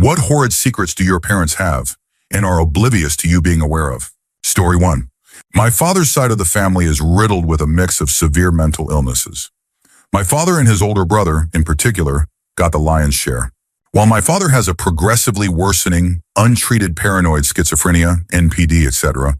What horrid secrets do your parents have and are oblivious to you being aware of? Story 1. My father's side of the family is riddled with a mix of severe mental illnesses. My father and his older brother, in particular, got the lion's share. While my father has a progressively worsening, untreated paranoid schizophrenia, NPD, etc.,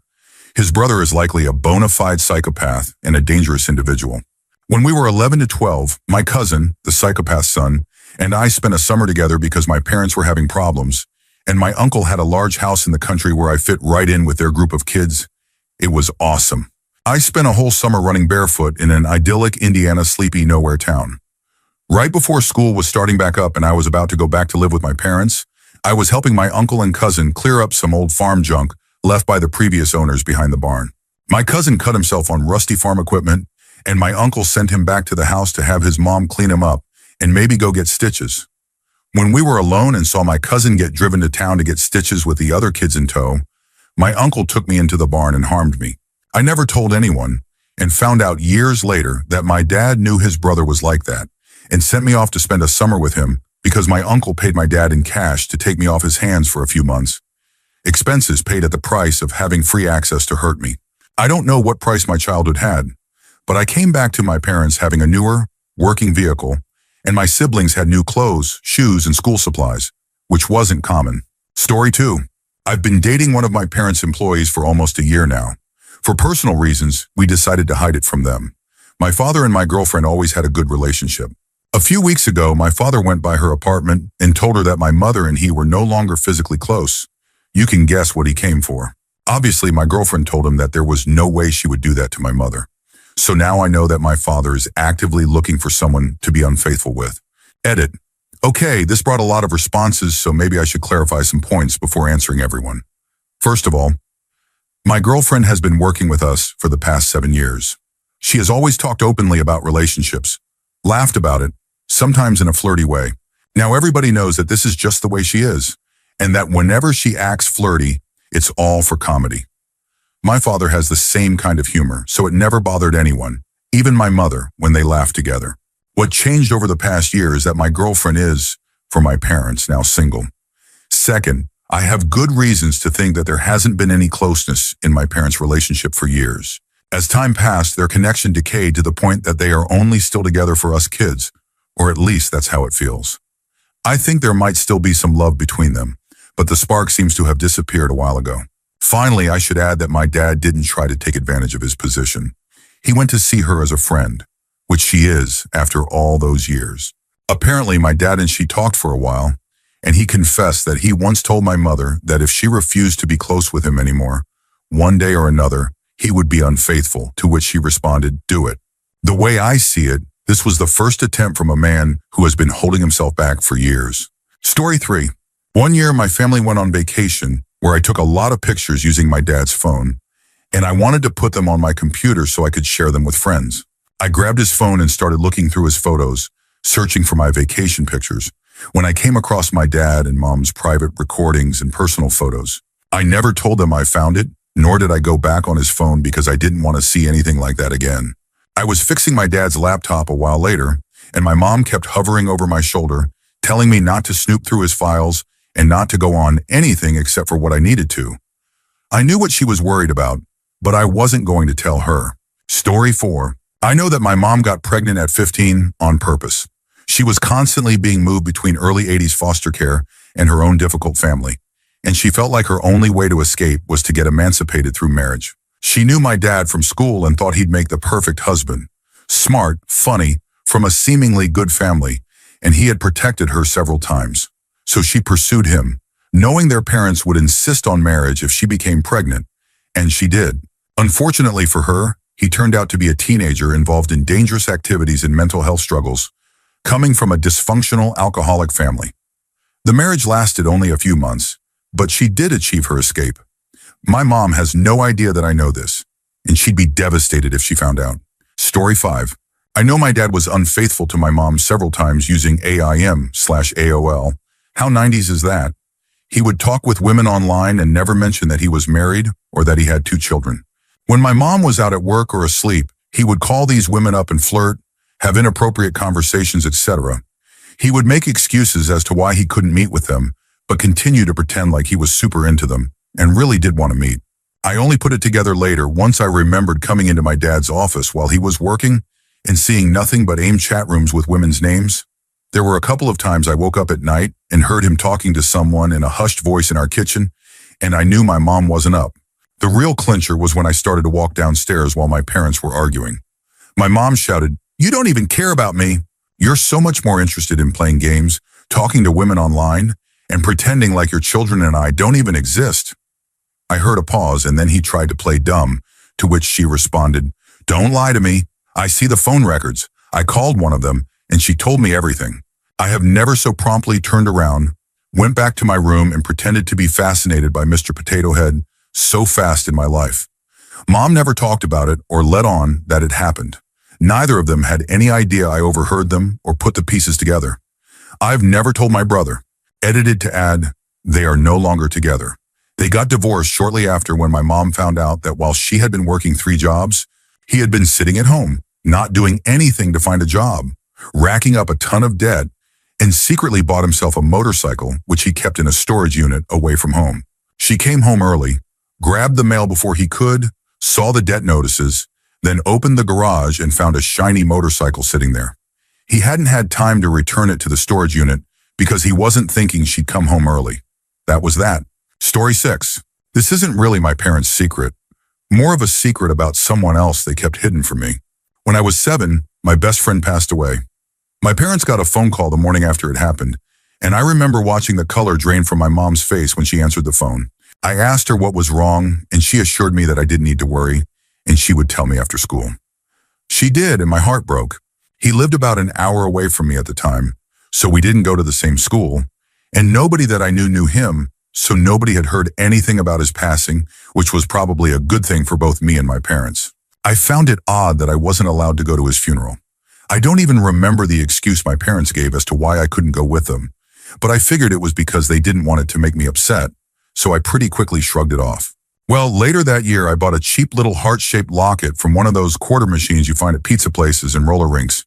his brother is likely a bona fide psychopath and a dangerous individual. When we were 11 to 12, my cousin, the psychopath's son, and I spent a summer together because my parents were having problems, and my uncle had a large house in the country where I fit right in with their group of kids. It was awesome. I spent a whole summer running barefoot in an idyllic Indiana sleepy nowhere town. Right before school was starting back up and I was about to go back to live with my parents, I was helping my uncle and cousin clear up some old farm junk left by the previous owners behind the barn. My cousin cut himself on rusty farm equipment, and my uncle sent him back to the house to have his mom clean him up and maybe go get stitches. When we were alone and saw my cousin get driven to town to get stitches with the other kids in tow, my uncle took me into the barn and harmed me. I never told anyone and found out years later that my dad knew his brother was like that and sent me off to spend a summer with him because my uncle paid my dad in cash to take me off his hands for a few months. Expenses paid at the price of having free access to hurt me. I don't know what price my childhood had, but I came back to my parents having a newer, working vehicle, and my siblings had new clothes, shoes, and school supplies, which wasn't common. Story 2. I've been dating one of my parents' employees for almost a year now. For personal reasons, we decided to hide it from them. My father and my girlfriend always had a good relationship. A few weeks ago, my father went by her apartment and told her that my mother and he were no longer physically close. You can guess what he came for. Obviously, my girlfriend told him that there was no way she would do that to my mother. So now I know that my father is actively looking for someone to be unfaithful with. Edit. Okay, this brought a lot of responses, so maybe I should clarify some points before answering everyone. First of all, my girlfriend has been working with us for the past 7 years. She has always talked openly about relationships, laughed about it, sometimes in a flirty way. Now everybody knows that this is just the way she is, and that whenever she acts flirty, it's all for comedy. My father has the same kind of humor, so it never bothered anyone, even my mother, when they laughed together. What changed over the past year is that my girlfriend is, for my parents, now single. Second, I have good reasons to think that there hasn't been any closeness in my parents' relationship for years. As time passed, their connection decayed to the point that they are only still together for us kids, or at least that's how it feels. I think there might still be some love between them, but the spark seems to have disappeared a while ago. Finally, I should add that my dad didn't try to take advantage of his position. He went to see her as a friend, which she is after all those years. Apparently, my dad and she talked for a while, and he confessed that he once told my mother that if she refused to be close with him anymore, one day or another, he would be unfaithful, to which she responded, "Do it." The way I see it, this was the first attempt from a man who has been holding himself back for years. Story 3. One year, my family went on vacation where I took a lot of pictures using my dad's phone, and I wanted to put them on my computer so I could share them with friends. I grabbed his phone and started looking through his photos, searching for my vacation pictures, when I came across my dad and mom's private recordings and personal photos. I never told them I found it, nor did I go back on his phone because I didn't want to see anything like that again. I was fixing my dad's laptop a while later, and my mom kept hovering over my shoulder, telling me not to snoop through his files and not to go on anything except for what I needed to. I knew what she was worried about, but I wasn't going to tell her. Story 4. I know that my mom got pregnant at 15 on purpose. She was constantly being moved between early 80s foster care and her own difficult family, and she felt like her only way to escape was to get emancipated through marriage. She knew my dad from school and thought he'd make the perfect husband. Smart, funny, from a seemingly good family, and he had protected her several times. So she pursued him, knowing their parents would insist on marriage if she became pregnant, and she did. Unfortunately for her, he turned out to be a teenager involved in dangerous activities and mental health struggles, coming from a dysfunctional alcoholic family. The marriage lasted only a few months, but she did achieve her escape. My mom has no idea that I know this, and she'd be devastated if she found out. Story 5. I know my dad was unfaithful to my mom several times using AIM/AOL. How 90s is that? He would talk with women online and never mention that he was married or that he had 2 children. When my mom was out at work or asleep, he would call these women up and flirt, have inappropriate conversations, etc. He would make excuses as to why he couldn't meet with them, but continued to pretend like he was super into them and really did want to meet. I only put it together later once I remembered coming into my dad's office while he was working and seeing nothing but AIM chat rooms with women's names. There were a couple of times I woke up at night and heard him talking to someone in a hushed voice in our kitchen, and I knew my mom wasn't up. The real clincher was when I started to walk downstairs while my parents were arguing. My mom shouted, "You don't even care about me. You're so much more interested in playing games, talking to women online, and pretending like your children and I don't even exist." I heard a pause, and then he tried to play dumb, to which she responded, "Don't lie to me. I see the phone records. I called one of them, and she told me everything." I have never so promptly turned around, went back to my room, and pretended to be fascinated by Mr. Potato Head so fast in my life. Mom never talked about it or let on that it happened. Neither of them had any idea I overheard them or put the pieces together. I've never told my brother. Edited to add, they are no longer together. They got divorced shortly after when my mom found out that while she had been working 3 jobs, he had been sitting at home, not doing anything to find a job, racking up a ton of debt, and secretly bought himself a motorcycle, which he kept in a storage unit away from home. She came home early, grabbed the mail before he could, saw the debt notices, then opened the garage and found a shiny motorcycle sitting there. He hadn't had time to return it to the storage unit because he wasn't thinking she'd come home early. That was that. Story 6. This isn't really my parents' secret. More of a secret about someone else they kept hidden from me. When I was 7, my best friend passed away. My parents got a phone call the morning after it happened, and I remember watching the color drain from my mom's face when she answered the phone. I asked her what was wrong, and she assured me that I didn't need to worry, and she would tell me after school. She did, and my heart broke. He lived about an hour away from me at the time, so we didn't go to the same school, and nobody that I knew him, so nobody had heard anything about his passing, which was probably a good thing for both me and my parents. I found it odd that I wasn't allowed to go to his funeral. I don't even remember the excuse my parents gave as to why I couldn't go with them, but I figured it was because they didn't want it to make me upset, so I pretty quickly shrugged it off. Well, later that year, I bought a cheap little heart-shaped locket from one of those quarter machines you find at pizza places and roller rinks.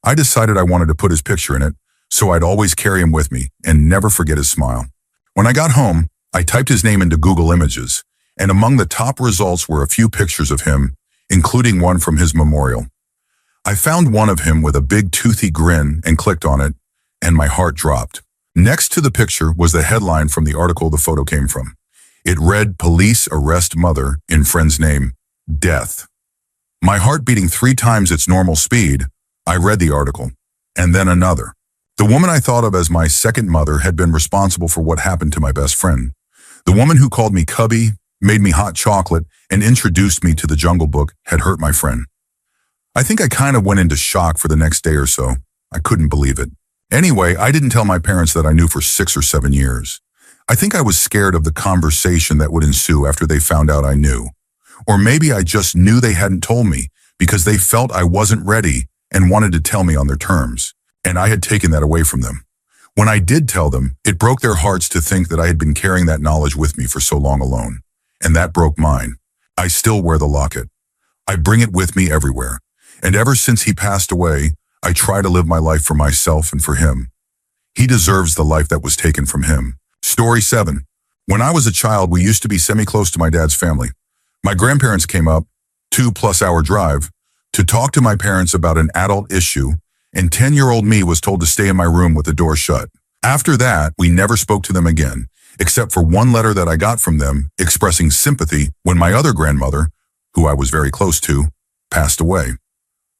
I decided I wanted to put his picture in it, so I'd always carry him with me and never forget his smile. When I got home, I typed his name into Google Images, and among the top results were a few pictures of him, including one from his memorial. I found one of him with a big toothy grin and clicked on it, and my heart dropped. Next to the picture was the headline from the article the photo came from. It read, "Police arrest mother in friend's name, death." My heart beating 3 times its normal speed, I read the article, and then another. The woman I thought of as my second mother had been responsible for what happened to my best friend. The woman who called me Cubby, made me hot chocolate, and introduced me to the Jungle Book had hurt my friend. I think I kind of went into shock for the next day or so. I couldn't believe it. Anyway, I didn't tell my parents that I knew for 6 or 7 years. I think I was scared of the conversation that would ensue after they found out I knew. Or maybe I just knew they hadn't told me because they felt I wasn't ready and wanted to tell me on their terms, and I had taken that away from them. When I did tell them, it broke their hearts to think that I had been carrying that knowledge with me for so long alone, and that broke mine. I still wear the locket. I bring it with me everywhere, and ever since he passed away, I try to live my life for myself and for him. He deserves the life that was taken from him. Story 7. When I was a child, we used to be semi-close to my dad's family. My grandparents came up, 2-plus-hour drive, to talk to my parents about an adult issue, and 10-year-old me was told to stay in my room with the door shut. After that, we never spoke to them again, except for one letter that I got from them expressing sympathy when my other grandmother, who I was very close to, passed away.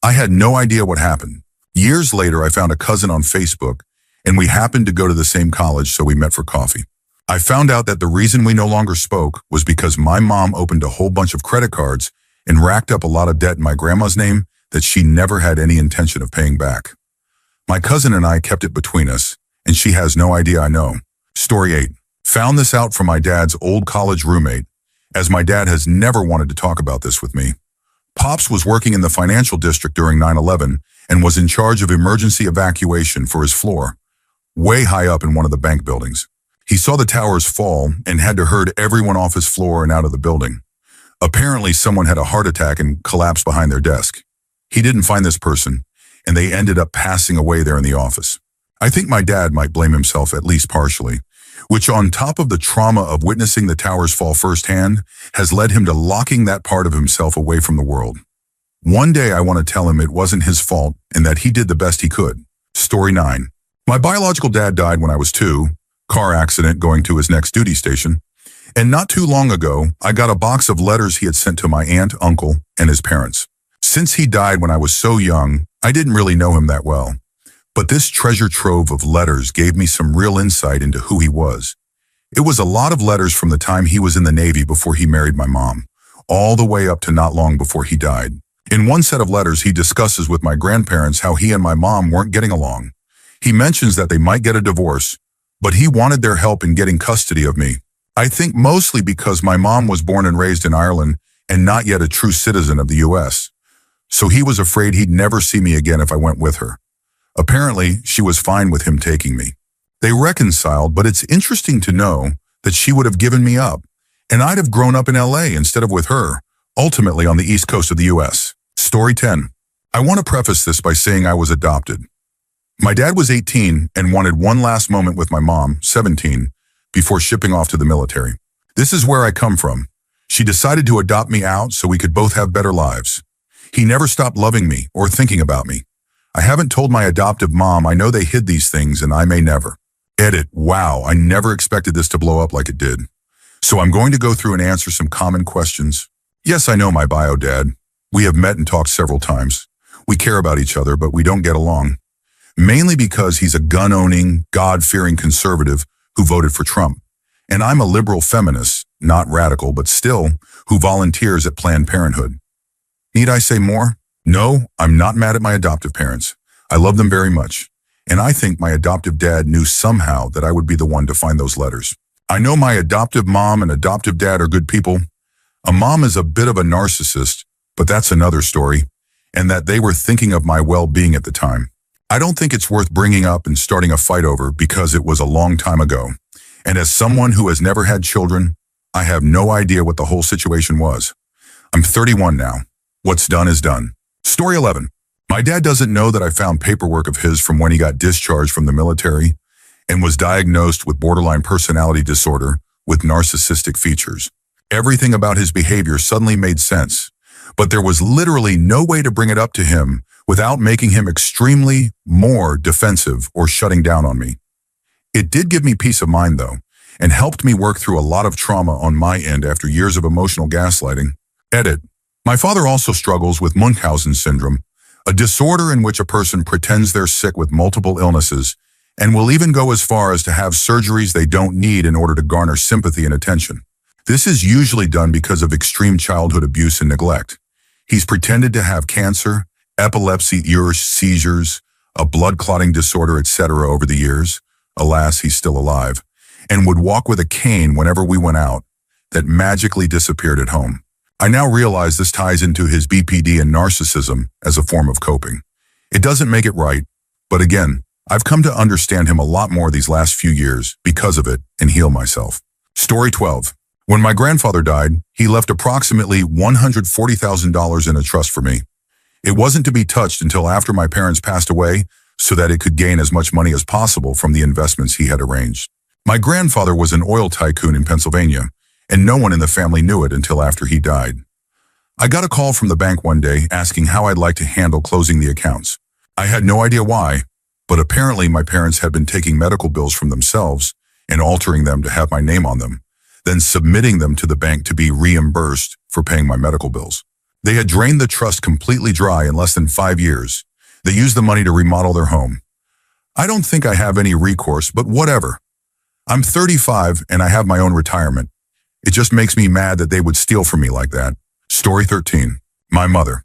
I had no idea what happened. Years later, I found a cousin on Facebook, and we happened to go to the same college, so we met for coffee. I found out that the reason we no longer spoke was because my mom opened a whole bunch of credit cards and racked up a lot of debt in my grandma's name that she never had any intention of paying back. My cousin and I kept it between us, and she has no idea I know. Story 8. Found this out from my dad's old college roommate, as my dad has never wanted to talk about this with me. Pops was working in the financial district during 9/11 and was in charge of emergency evacuation for his floor, way high up in one of the bank buildings. He saw the towers fall and had to herd everyone off his floor and out of the building. Apparently, someone had a heart attack and collapsed behind their desk. He didn't find this person, and they ended up passing away there in the office. I think my dad might blame himself at least partially. which on top of the trauma of witnessing the towers fall firsthand, has led him to locking that part of himself away from the world. One day I want to tell him it wasn't his fault and that he did the best he could. Story 9. My biological dad died when I was 2, car accident going to his next duty station. And not too long ago, I got a box of letters he had sent to my aunt, uncle, and his parents. Since he died when I was so young, I didn't really know him that well. But this treasure trove of letters gave me some real insight into who he was. It was a lot of letters from the time he was in the Navy before he married my mom, all the way up to not long before he died. In one set of letters, he discusses with my grandparents how he and my mom weren't getting along. He mentions that they might get a divorce, but he wanted their help in getting custody of me. I think mostly because my mom was born and raised in Ireland and not yet a true citizen of the U.S. So he was afraid he'd never see me again if I went with her. Apparently, she was fine with him taking me. They reconciled, but it's interesting to know that she would have given me up, and I'd have grown up in L.A. instead of with her, ultimately on the East Coast of the U.S. Story 10. I want to preface this by saying I was adopted. My dad was 18 and wanted one last moment with my mom, 17, before shipping off to the military. This is where I come from. She decided to adopt me out so we could both have better lives. He never stopped loving me or thinking about me. I haven't told my adoptive mom. I know they hid these things and I may never. Edit. Wow, I never expected this to blow up like it did. So I'm going to go through and answer some common questions. Yes, I know my bio dad. We have met and talked several times. We care about each other, but we don't get along. Mainly because he's a gun-owning, God-fearing conservative who voted for Trump. And I'm a liberal feminist, not radical, but still, who volunteers at Planned Parenthood. Need I say more? No, I'm not mad at my adoptive parents. I love them very much. And I think my adoptive dad knew somehow that I would be the one to find those letters. I know my adoptive mom and adoptive dad are good people. A mom is a bit of a narcissist, but that's another story, and that they were thinking of my well-being at the time. I don't think it's worth bringing up and starting a fight over because it was a long time ago. And as someone who has never had children, I have no idea what the whole situation was. I'm 31 now. What's done is done. Story 11. My dad doesn't know that I found paperwork of his from when he got discharged from the military and was diagnosed with borderline personality disorder with narcissistic features. Everything about his behavior suddenly made sense, but there was literally no way to bring it up to him without making him extremely more defensive or shutting down on me. It did give me peace of mind, though, and helped me work through a lot of trauma on my end after years of emotional gaslighting. Edit. My father also struggles with Munchausen syndrome, a disorder in which a person pretends they're sick with multiple illnesses and will even go as far as to have surgeries they don't need in order to garner sympathy and attention. This is usually done because of extreme childhood abuse and neglect. He's pretended to have cancer, epilepsy, seizures, a blood clotting disorder, etc. over the years. Alas, he's still alive, and would walk with a cane whenever we went out, that magically disappeared at home. I now realize this ties into his BPD and narcissism as a form of coping. It doesn't make it right, but again, I've come to understand him a lot more these last few years because of it and heal myself. Story 12. When my grandfather died, he left approximately $140,000 in a trust for me. It wasn't to be touched until after my parents passed away so that it could gain as much money as possible from the investments he had arranged. My grandfather was an oil tycoon in Pennsylvania, and no one in the family knew it until after he died. I got a call from the bank one day asking how I'd like to handle closing the accounts. I had no idea why, but apparently my parents had been taking medical bills from themselves and altering them to have my name on them, then submitting them to the bank to be reimbursed for paying my medical bills. They had drained the trust completely dry in less than 5 years. They used the money to remodel their home. I don't think I have any recourse, but whatever. I'm 35 and I have my own retirement. It just makes me mad that they would steal from me like that. Story 13. My mother.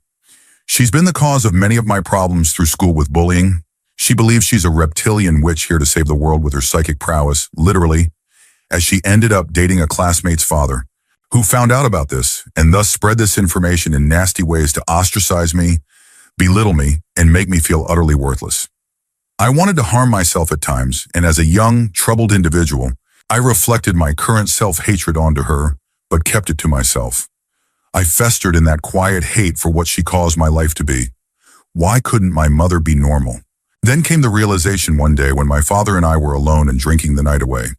She's been the cause of many of my problems through school with bullying. She believes she's a reptilian witch here to save the world with her psychic prowess, literally, as she ended up dating a classmate's father, who found out about this and thus spread this information in nasty ways to ostracize me, belittle me, and make me feel utterly worthless. I wanted to harm myself at times, and as a young, troubled individual, I reflected my current self-hatred onto her, but kept it to myself. I festered in that quiet hate for what she caused my life to be. Why couldn't my mother be normal? Then came the realization one day when my father and I were alone and drinking the night away.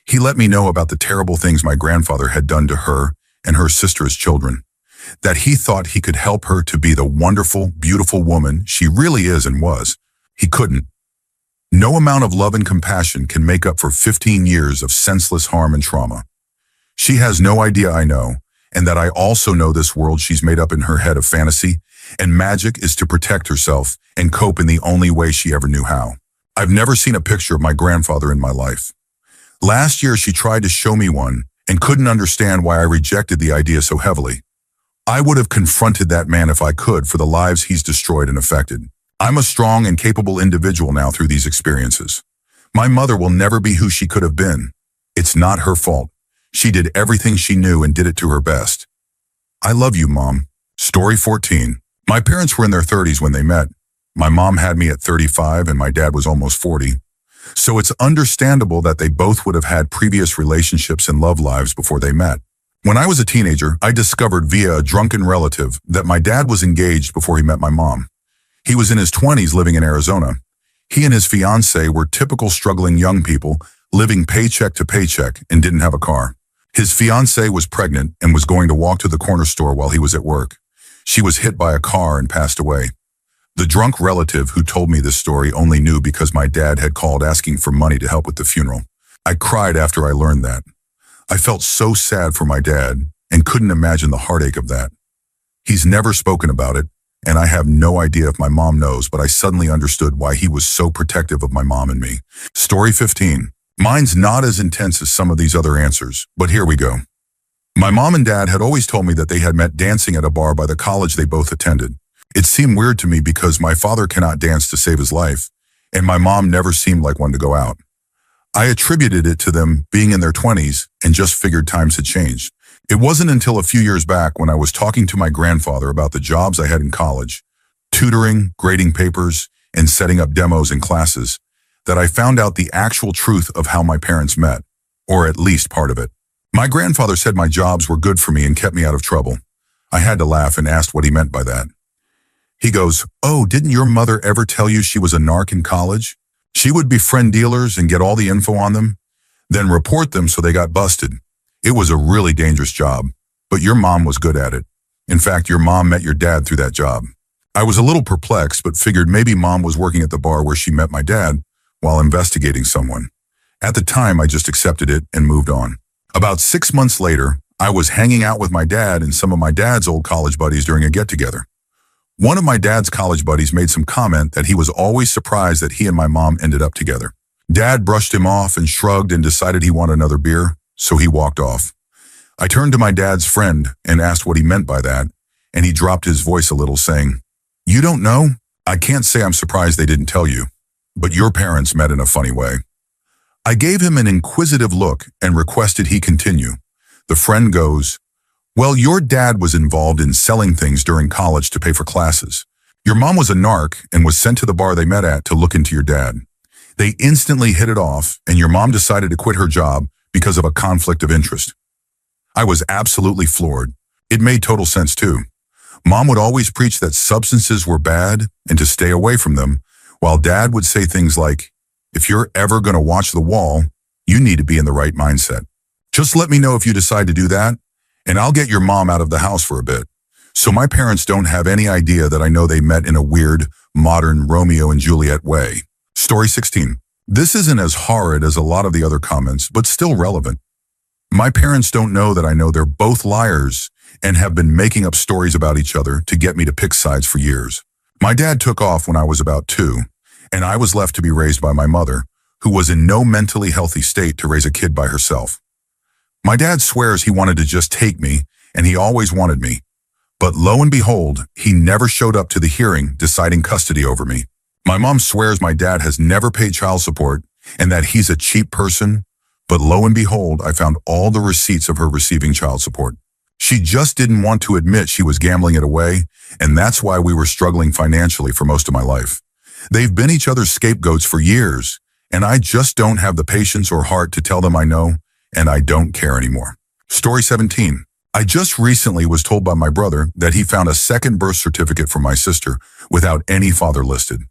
He let me know about the terrible things my grandfather had done to her and her sister's children, that he thought he could help her to be the wonderful, beautiful woman she really is and was. He couldn't. No amount of love and compassion can make up for 15 years of senseless harm and trauma. She has no idea I know, and that I also know this world she's made up in her head of fantasy, and magic is to protect herself and cope in the only way she ever knew how. I've never seen a picture of my grandfather in my life. Last year she tried to show me one and couldn't understand why I rejected the idea so heavily. I would have confronted that man if I could for the lives he's destroyed and affected. I'm a strong and capable individual now through these experiences. My mother will never be who she could have been. It's not her fault. She did everything she knew and did it to her best. I love you, Mom. Story 14. My parents were in their 30s when they met. My mom had me at 35 and my dad was almost 40. So it's understandable that they both would have had previous relationships and love lives before they met. When I was a teenager, I discovered via a drunken relative that my dad was engaged before he met my mom. He was in his 20s living in Arizona. He and his fiancée were typical struggling young people living paycheck to paycheck and didn't have a car. His fiancée was pregnant and was going to walk to the corner store while he was at work. She was hit by a car and passed away. The drunk relative who told me this story only knew because my dad had called asking for money to help with the funeral. I cried after I learned that. I felt so sad for my dad and couldn't imagine the heartache of that. He's never spoken about it, and I have no idea if my mom knows, but I suddenly understood why he was so protective of my mom and me. Story 15. Mine's not as intense as some of these other answers, but here we go. My mom and dad had always told me that they had met dancing at a bar by the college they both attended. It seemed weird to me because my father cannot dance to save his life, and my mom never seemed like one to go out. I attributed it to them being in their 20s and just figured times had changed. It wasn't until a few years back when I was talking to my grandfather about the jobs I had in college, tutoring, grading papers, and setting up demos in classes, that I found out the actual truth of how my parents met, or at least part of it. My grandfather said my jobs were good for me and kept me out of trouble. I had to laugh and asked what he meant by that. He goes, "Oh, didn't your mother ever tell you she was a narc in college? She would befriend dealers and get all the info on them, then report them so they got busted. It was a really dangerous job, but your mom was good at it. In fact, your mom met your dad through that job." I was a little perplexed, but figured maybe mom was working at the bar where she met my dad while investigating someone. At the time, I just accepted it and moved on. About 6 months later, I was hanging out with my dad and some of my dad's old college buddies during a get-together. One of my dad's college buddies made some comment that he was always surprised that he and my mom ended up together. Dad brushed him off and shrugged and decided he wanted another beer, so he walked off. I turned to my dad's friend and asked what he meant by that, and he dropped his voice a little, saying, "You don't know? I can't say I'm surprised they didn't tell you, but your parents met in a funny way." I gave him an inquisitive look and requested he continue. The friend goes, "Well, your dad was involved in selling things during college to pay for classes. Your mom was a narc and was sent to the bar they met at to look into your dad. They instantly hit it off, and your mom decided to quit her job because of a conflict of interest." I was absolutely floored. It made total sense too. Mom would always preach that substances were bad and to stay away from them, while dad would say things like, "If you're ever going to watch the wall, you need to be in the right mindset. Just let me know if you decide to do that, and I'll get your mom out of the house for a bit." So my parents don't have any idea that I know they met in a weird, modern Romeo and Juliet way. Story 16. This isn't as horrid as a lot of the other comments, but still relevant. My parents don't know that I know they're both liars and have been making up stories about each other to get me to pick sides for years. My dad took off when I was about 2, and I was left to be raised by my mother, who was in no mentally healthy state to raise a kid by herself. My dad swears he wanted to just take me, and he always wanted me. But lo and behold, he never showed up to the hearing deciding custody over me. My mom swears my dad has never paid child support and that he's a cheap person, but lo and behold, I found all the receipts of her receiving child support. She just didn't want to admit she was gambling it away, and that's why we were struggling financially for most of my life. They've been each other's scapegoats for years, and I just don't have the patience or heart to tell them I know, and I don't care anymore. Story 17. I just recently was told by my brother that he found a second birth certificate for my sister without any father listed.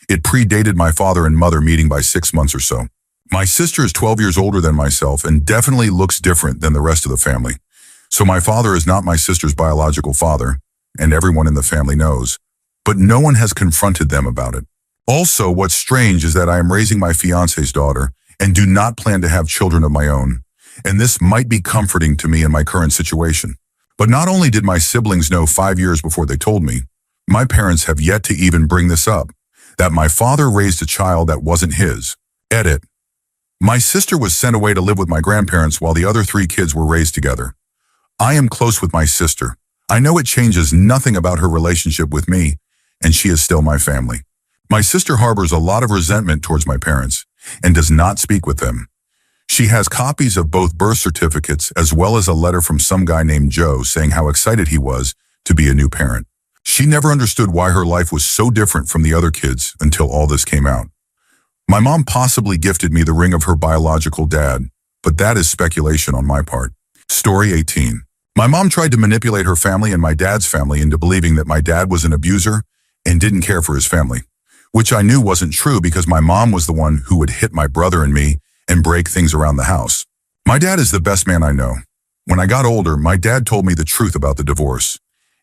It predated my father and mother meeting by 6 months or so. My sister is 12 years older than myself and definitely looks different than the rest of the family. So my father is not my sister's biological father, and everyone in the family knows, but no one has confronted them about it. Also, what's strange is that I am raising my fiance's daughter and do not plan to have children of my own, and this might be comforting to me in my current situation. But not only did my siblings know 5 years before they told me, my parents have yet to even bring this up, that my father raised a child that wasn't his. Edit. My sister was sent away to live with my grandparents while the other 3 kids were raised together. I am close with my sister. I know it changes nothing about her relationship with me, and she is still my family. My sister harbors a lot of resentment towards my parents and does not speak with them. She has copies of both birth certificates as well as a letter from some guy named Joe saying how excited he was to be a new parent. She never understood why her life was so different from the other kids until all this came out. My mom possibly gifted me the ring of her biological dad, but that is speculation on my part. Story 18. My mom tried to manipulate her family and my dad's family into believing that my dad was an abuser and didn't care for his family, which I knew wasn't true because my mom was the one who would hit my brother and me and break things around the house. My dad is the best man I know. When I got older, my dad told me the truth about the divorce.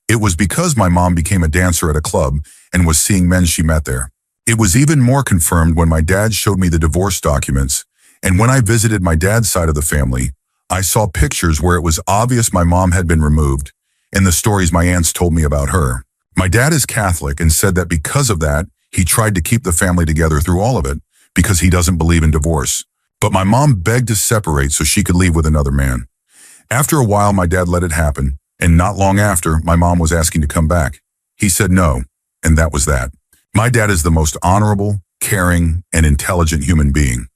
It was because my mom became a dancer at a club and was seeing men she met there. It was even more confirmed when my dad showed me the divorce documents, and when I visited my dad's side of the family, I saw pictures where it was obvious my mom had been removed, and the stories my aunts told me about her. My dad is Catholic and said that because of that, he tried to keep the family together through all of it because he doesn't believe in divorce. But my mom begged to separate so she could leave with another man. After a while, my dad let it happen, and not long after, my mom was asking to come back. He said no, and that was that. My dad is the most honorable, caring, and intelligent human being.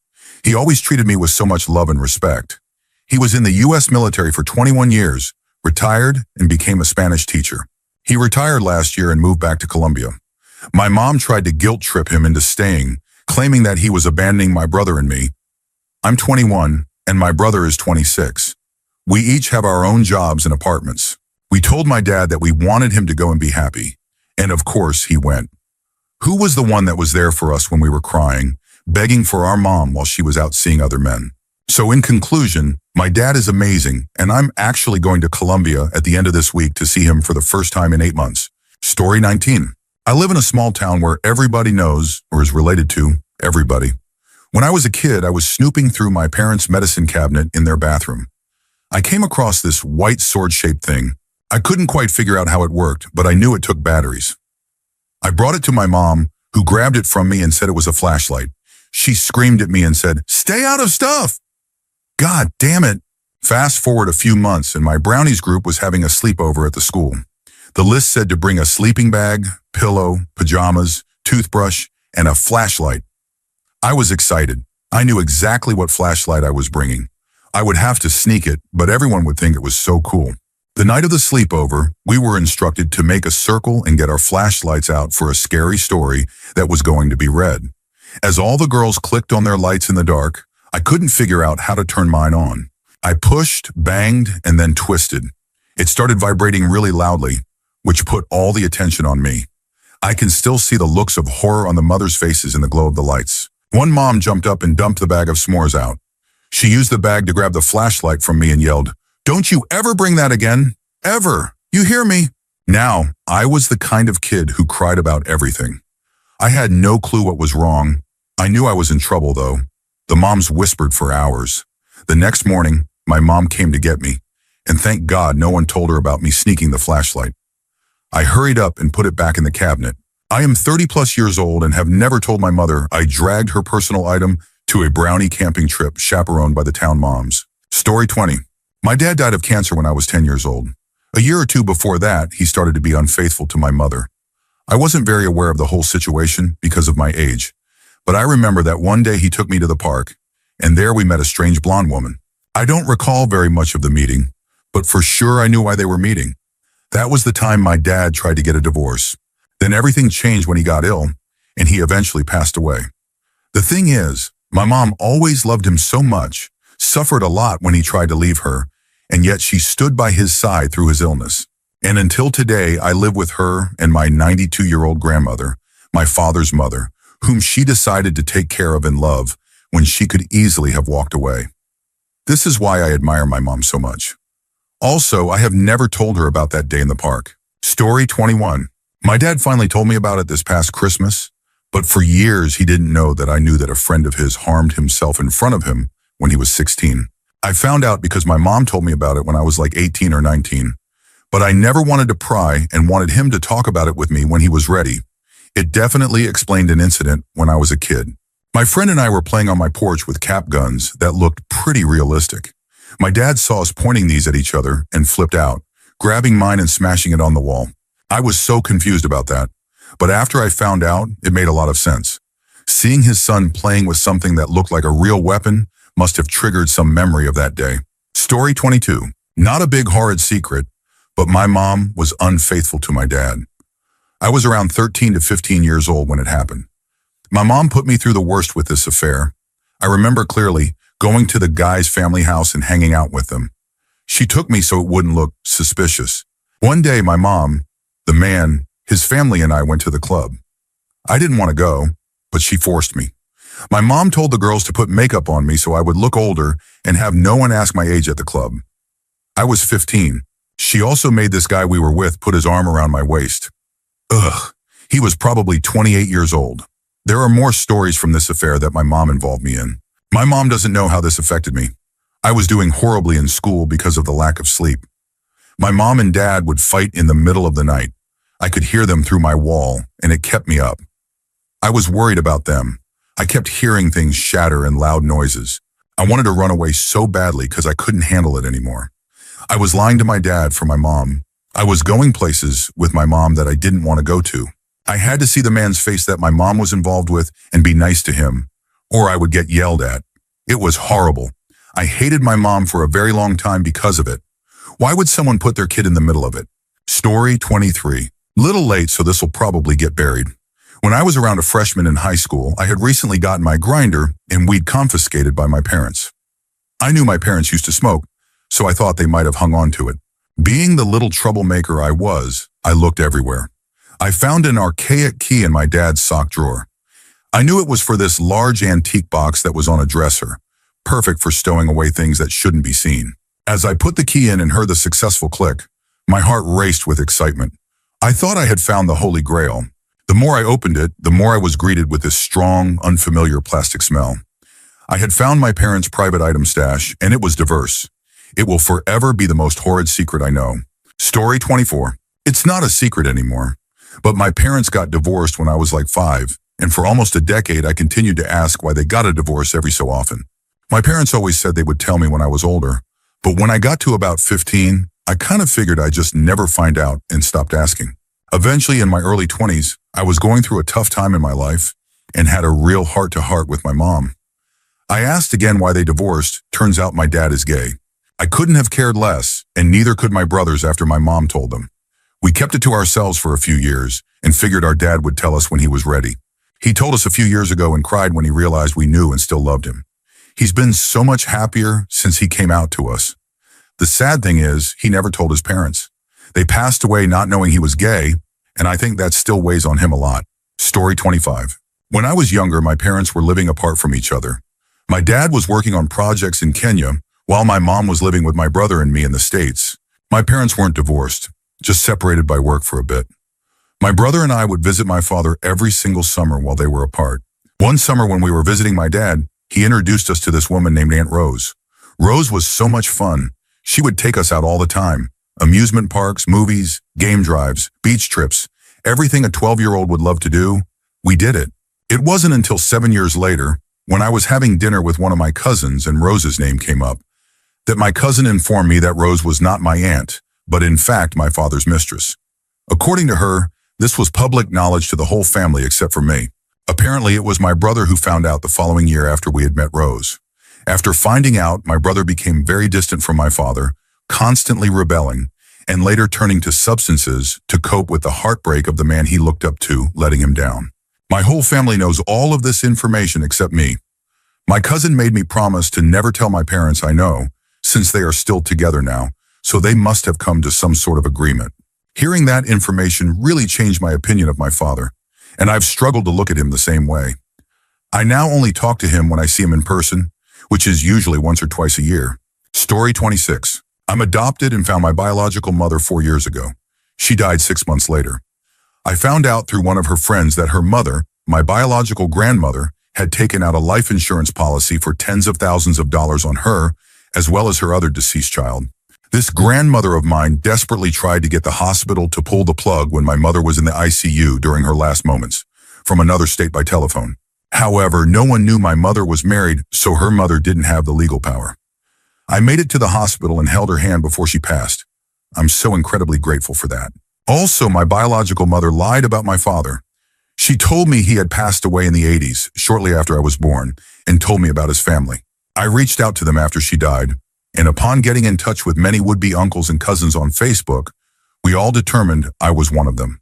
He always treated me with so much love and respect. He was in the U.S. military for 21 years, retired, and became a Spanish teacher. He retired last year and moved back to Colombia. My mom tried to guilt trip him into staying, claiming that he was abandoning my brother and me. I'm 21, and my brother is 26. We each have our own jobs and apartments. We told my dad that we wanted him to go and be happy, and of course he went. Who was the one that was there for us when we were crying, begging for our mom while she was out seeing other men? So in conclusion, my dad is amazing, and I'm actually going to Colombia at the end of this week to see him for the first time in 8 months. Story 19. I live in a small town where everybody knows, or is related to, everybody. When I was a kid, I was snooping through my parents' medicine cabinet in their bathroom. I came across this white sword-shaped thing. I couldn't quite figure out how it worked, but I knew it took batteries. I brought it to my mom, who grabbed it from me and said it was a flashlight. She screamed at me and said, "Stay out of stuff!" God damn it. Fast forward a few months and my brownies group was having a sleepover at the school. The list said to bring a sleeping bag, pillow, pajamas, toothbrush, and a flashlight. I was excited. I knew exactly what flashlight I was bringing. I would have to sneak it, but everyone would think it was so cool. The night of the sleepover, we were instructed to make a circle and get our flashlights out for a scary story that was going to be read. As all the girls clicked on their lights in the dark, I couldn't figure out how to turn mine on. I pushed, banged, and then twisted. It started vibrating really loudly, which put all the attention on me. I can still see the looks of horror on the mothers' faces in the glow of the lights. One mom jumped up and dumped the bag of s'mores out. She used the bag to grab the flashlight from me and yelled, "Don't you ever bring that again. Ever. You hear me?" Now, I was the kind of kid who cried about everything. I had no clue what was wrong. I knew I was in trouble, though. The moms whispered for hours. The next morning, my mom came to get me, and thank God no one told her about me sneaking the flashlight. I hurried up and put it back in the cabinet. I am 30+ years old and have never told my mother I dragged her personal item to a brownie camping trip chaperoned by the town moms. Story 20. My dad died of cancer when I was 10 years old. A year or two before that, he started to be unfaithful to my mother. I wasn't very aware of the whole situation because of my age, but I remember that one day he took me to the park, and there we met a strange blonde woman. I don't recall very much of the meeting, but for sure I knew why they were meeting. That was the time my dad tried to get a divorce. Then everything changed when he got ill, and he eventually passed away. The thing is, my mom always loved him so much, suffered a lot when he tried to leave her, and yet she stood by his side through his illness. And until today, I live with her and my 92-year-old grandmother, my father's mother, whom she decided to take care of and love, when she could easily have walked away. This is why I admire my mom so much. Also, I have never told her about that day in the park. Story 21. My dad finally told me about it this past Christmas, but for years he didn't know that I knew that a friend of his harmed himself in front of him when he was 16. I found out because my mom told me about it when I was like 18 or 19, but I never wanted to pry and wanted him to talk about it with me when he was ready. It definitely explained an incident when I was a kid. My friend and I were playing on my porch with cap guns that looked pretty realistic. My dad saw us pointing these at each other and flipped out, grabbing mine and smashing it on the wall. I was so confused about that, but after I found out, it made a lot of sense. Seeing his son playing with something that looked like a real weapon must have triggered some memory of that day. Story 22. Not a big horrid secret, but my mom was unfaithful to my dad. I was around 13 to 15 years old when it happened. My mom put me through the worst with this affair. I remember clearly going to the guy's family house and hanging out with them. She took me so it wouldn't look suspicious. One day, my mom, the man, his family and I went to the club. I didn't want to go, but she forced me. My mom told the girls to put makeup on me so I would look older and have no one ask my age at the club. I was 15. She also made this guy we were with put his arm around my waist. Ugh, he was probably 28 years old. There are more stories from this affair that my mom involved me in. My mom doesn't know how this affected me. I was doing horribly in school because of the lack of sleep. My mom and dad would fight in the middle of the night. I could hear them through my wall, and it kept me up. I was worried about them. I kept hearing things shatter and loud noises. I wanted to run away so badly because I couldn't handle it anymore. I was lying to my dad for my mom. I was going places with my mom that I didn't want to go to. I had to see the man's face that my mom was involved with and be nice to him, or I would get yelled at. It was horrible. I hated my mom for a very long time because of it. Why would someone put their kid in the middle of it? Story 23. Little late, so this will probably get buried. When I was around a freshman in high school, I had recently gotten my grinder and weed confiscated by my parents. I knew my parents used to smoke, so I thought they might have hung on to it. Being the little troublemaker I was, I looked everywhere. I found an archaic key in my dad's sock drawer. I knew it was for this large antique box that was on a dresser, perfect for stowing away things that shouldn't be seen. As I put the key in and heard the successful click, my heart raced with excitement. I thought I had found the Holy Grail. The more I opened it, the more I was greeted with this strong, unfamiliar plastic smell. I had found my parents' private item stash, and it was diverse. It will forever be the most horrid secret I know. Story 24. It's not a secret anymore, but my parents got divorced when I was like 5, and for almost a decade I continued to ask why they got a divorce every so often. My parents always said they would tell me when I was older, but when I got to about 15, I kind of figured I'd just never find out and stopped asking. Eventually, in my early 20s, I was going through a tough time in my life and had a real heart-to-heart with my mom. I asked again why they divorced. Turns out my dad is gay. I couldn't have cared less, and neither could my brothers after my mom told them. We kept it to ourselves for a few years and figured our dad would tell us when he was ready. He told us a few years ago and cried when he realized we knew and still loved him. He's been so much happier since he came out to us. The sad thing is, he never told his parents. They passed away not knowing he was gay, and I think that still weighs on him a lot. Story 25. When I was younger, my parents were living apart from each other. My dad was working on projects in Kenya, while my mom was living with my brother and me in the States. My parents weren't divorced, just separated by work for a bit. My brother and I would visit my father every single summer while they were apart. One summer when we were visiting my dad, he introduced us to this woman named Aunt Rose. Rose was so much fun. She would take us out all the time. Amusement parks, movies, game drives, beach trips, everything a 12-year-old would love to do, we did it. It wasn't until 7 years later, when I was having dinner with one of my cousins and Rose's name came up, that my cousin informed me that Rose was not my aunt, but in fact my father's mistress. According to her, this was public knowledge to the whole family except for me. Apparently it was my brother who found out the following year after we had met Rose. After finding out, my brother became very distant from my father, constantly rebelling, and later turning to substances to cope with the heartbreak of the man he looked up to, letting him down. My whole family knows all of this information except me. My cousin made me promise to never tell my parents I know, since they are still together now, so they must have come to some sort of agreement. Hearing that information really changed my opinion of my father, and I've struggled to look at him the same way. I now only talk to him when I see him in person, which is usually once or twice a year. Story 26. I'm adopted and found my biological mother 4 years ago. She died 6 months later. I found out through one of her friends that her mother, my biological grandmother, had taken out a life insurance policy for tens of thousands of dollars on her, as well as her other deceased child. This grandmother of mine desperately tried to get the hospital to pull the plug when my mother was in the ICU during her last moments, from another state by telephone. However, no one knew my mother was married, so her mother didn't have the legal power. I made it to the hospital and held her hand before she passed. I'm so incredibly grateful for that. Also, my biological mother lied about my father. She told me he had passed away in the 80s, shortly after I was born, and told me about his family. I reached out to them after she died, and upon getting in touch with many would-be uncles and cousins on Facebook, we all determined I was one of them.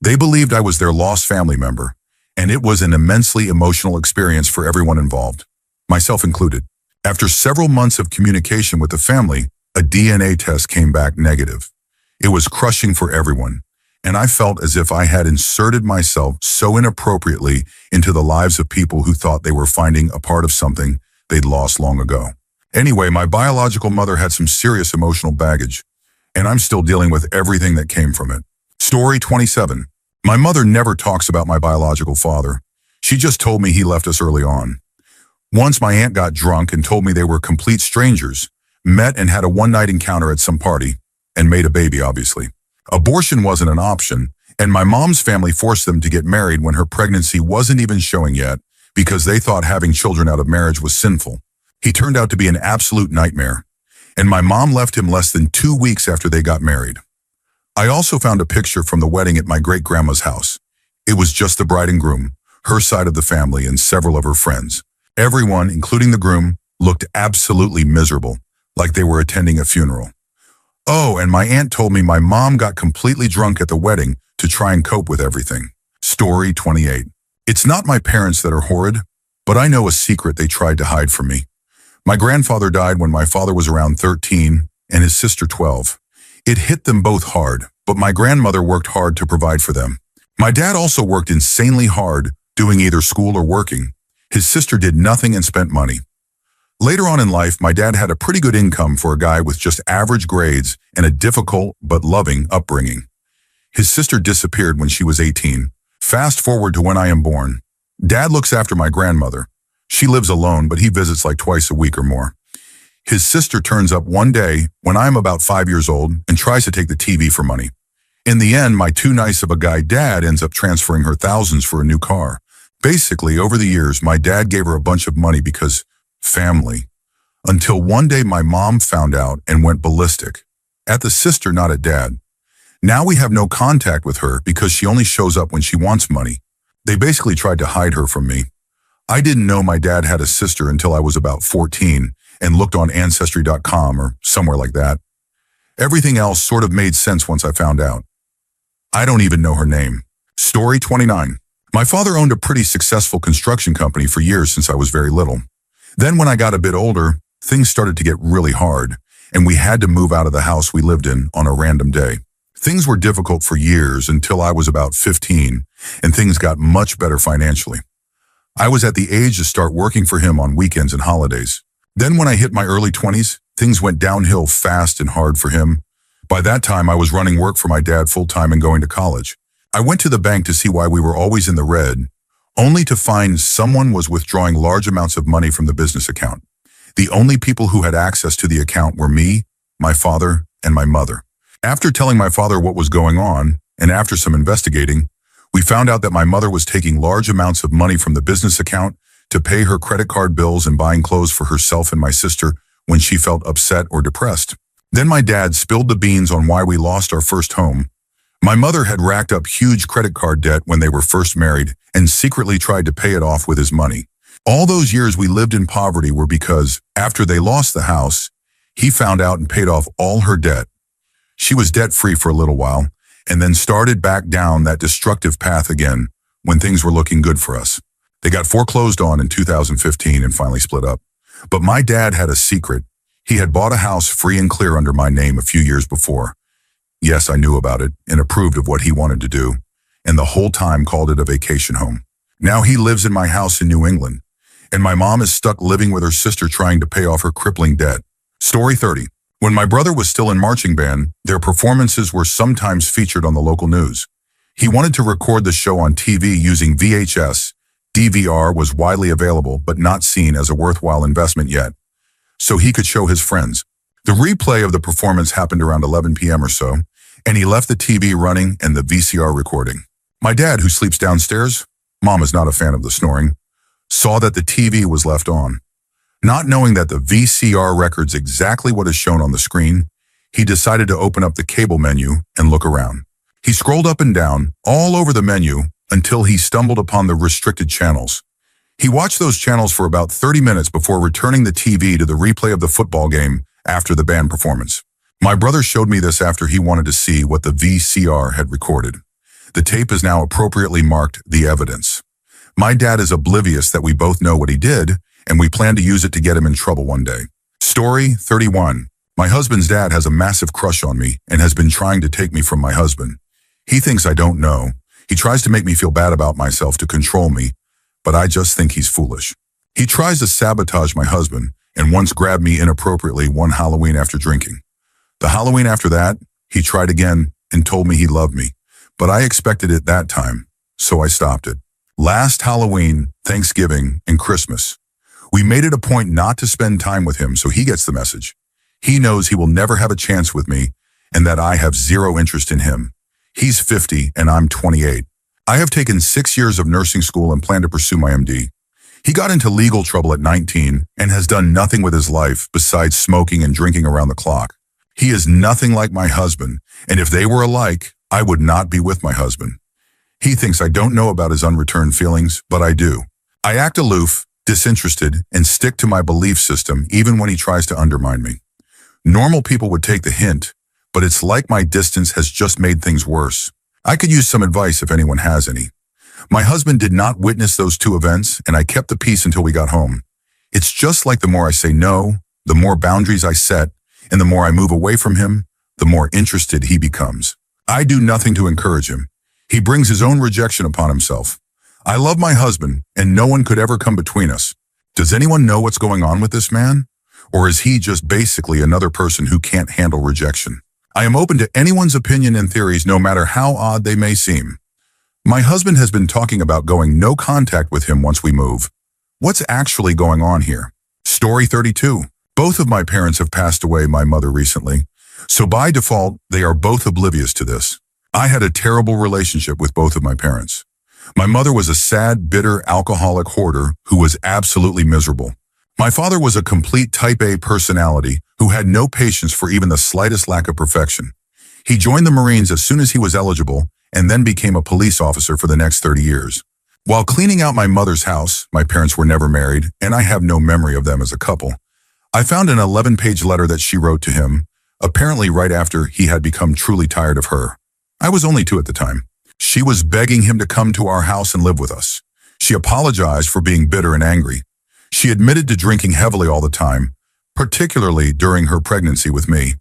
They believed I was their lost family member, and it was an immensely emotional experience for everyone involved, myself included. After several months of communication with the family, a DNA test came back negative. It was crushing for everyone, and I felt as if I had inserted myself so inappropriately into the lives of people who thought they were finding a part of something they'd lost long ago. Anyway, my biological mother had some serious emotional baggage, and I'm still dealing with everything that came from it. Story 27. My mother never talks about my biological father. She just told me he left us early on. Once my aunt got drunk and told me they were complete strangers, met and had a one-night encounter at some party, and made a baby, obviously. Abortion wasn't an option, and my mom's family forced them to get married when her pregnancy wasn't even showing yet because they thought having children out of marriage was sinful. He turned out to be an absolute nightmare, and my mom left him less than 2 weeks after they got married. I also found a picture from the wedding at my great-grandma's house. It was just the bride and groom, her side of the family, and several of her friends. Everyone, including the groom, looked absolutely miserable, like they were attending a funeral. Oh, and my aunt told me my mom got completely drunk at the wedding to try and cope with everything. Story 28. It's not my parents that are horrid, but I know a secret they tried to hide from me. My grandfather died when my father was around 13 and his sister 12. It hit them both hard, but my grandmother worked hard to provide for them. My dad also worked insanely hard, doing either school or working. His sister did nothing and spent money. Later on in life, my dad had a pretty good income for a guy with just average grades and a difficult but loving upbringing. His sister disappeared when she was 18. Fast forward to when I am born. Dad looks after my grandmother. She lives alone, but he visits like twice a week or more. His sister turns up one day when I'm about 5 years old and tries to take the TV for money. In the end, my too nice of a guy dad ends up transferring her thousands for a new car. Basically, over the years, my dad gave her a bunch of money because family. Until one day my mom found out and went ballistic. At the sister, not at dad. Now we have no contact with her because she only shows up when she wants money. They basically tried to hide her from me. I didn't know my dad had a sister until I was about 14 and looked on Ancestry.com or somewhere like that. Everything else sort of made sense once I found out. I don't even know her name. Story 29. My father owned a pretty successful construction company for years since I was very little. Then when I got a bit older, things started to get really hard, and we had to move out of the house we lived in on a random day. Things were difficult for years until I was about 15, and things got much better financially. I was at the age to start working for him on weekends and holidays. Then when I hit my early 20s, things went downhill fast and hard for him. By that time, I was running work for my dad full-time and going to college. I went to the bank to see why we were always in the red, only to find someone was withdrawing large amounts of money from the business account. The only people who had access to the account were me, my father, and my mother. After telling my father what was going on, and after some investigating, we found out that my mother was taking large amounts of money from the business account to pay her credit card bills and buying clothes for herself and my sister when she felt upset or depressed. Then my dad spilled the beans on why we lost our first home. My mother had racked up huge credit card debt when they were first married and secretly tried to pay it off with his money. All those years we lived in poverty were because, after they lost the house, he found out and paid off all her debt. She was debt-free for a little while, and then started back down that destructive path again when things were looking good for us. They got foreclosed on in 2015 and finally split up. But my dad had a secret. He had bought a house free and clear under my name a few years before. Yes, I knew about it and approved of what he wanted to do, and the whole time called it a vacation home. Now he lives in my house in New England, and my mom is stuck living with her sister trying to pay off her crippling debt. Story 30. When my brother was still in marching band, their performances were sometimes featured on the local news. He wanted to record the show on TV using VHS. DVR was widely available but not seen as a worthwhile investment yet, so he could show his friends. The replay of the performance happened around 11 p.m. or so, and he left the TV running and the VCR recording. My dad, who sleeps downstairs, Mom is not a fan of the snoring, saw that the TV was left on. Not knowing that the VCR records exactly what is shown on the screen, he decided to open up the cable menu and look around. He scrolled up and down, all over the menu, until he stumbled upon the restricted channels. He watched those channels for about 30 minutes before returning the TV to the replay of the football game after the band performance. My brother showed me this after he wanted to see what the VCR had recorded. The tape is now appropriately marked the evidence. My dad is oblivious that we both know what he did, and we plan to use it to get him in trouble one day. Story 31. My husband's dad has a massive crush on me and has been trying to take me from my husband. He thinks I don't know. He tries to make me feel bad about myself to control me, but I just think he's foolish. He tries to sabotage my husband and once grabbed me inappropriately one Halloween after drinking. The Halloween after that, he tried again and told me he loved me, but I expected it that time, so I stopped it. Last Halloween, Thanksgiving, and Christmas, we made it a point not to spend time with him so he gets the message. He knows he will never have a chance with me and that I have zero interest in him. He's 50 and I'm 28. I have taken 6 years of nursing school and plan to pursue my MD. He got into legal trouble at 19 and has done nothing with his life besides smoking and drinking around the clock. He is nothing like my husband, and if they were alike, I would not be with my husband. He thinks I don't know about his unreturned feelings, but I do. I act aloof, disinterested, and stick to my belief system even when he tries to undermine me. Normal people would take the hint, but it's like my distance has just made things worse. I could use some advice if anyone has any. My husband did not witness those two events, and I kept the peace until we got home. It's just like the more I say no, the more boundaries I set, and the more I move away from him, the more interested he becomes. I do nothing to encourage him. He brings his own rejection upon himself. I love my husband, and no one could ever come between us. Does anyone know what's going on with this man? Or is he just basically another person who can't handle rejection? I am open to anyone's opinion and theories, no matter how odd they may seem. My husband has been talking about going no contact with him once we move. What's actually going on here? Story 32. Both of my parents have passed away, my mother recently, so by default, they are both oblivious to this. I had a terrible relationship with both of my parents. My mother was a sad, bitter, alcoholic hoarder who was absolutely miserable. My father was a complete type A personality who had no patience for even the slightest lack of perfection. He joined the Marines as soon as he was eligible and then became a police officer for the next 30 years. While cleaning out my mother's house, my parents were never married, and I have no memory of them as a couple, I found an 11-page letter that she wrote to him, apparently right after he had become truly tired of her. I was only 2 at the time. She was begging him to come to our house and live with us. She apologized for being bitter and angry. She admitted to drinking heavily all the time, particularly during her pregnancy with me,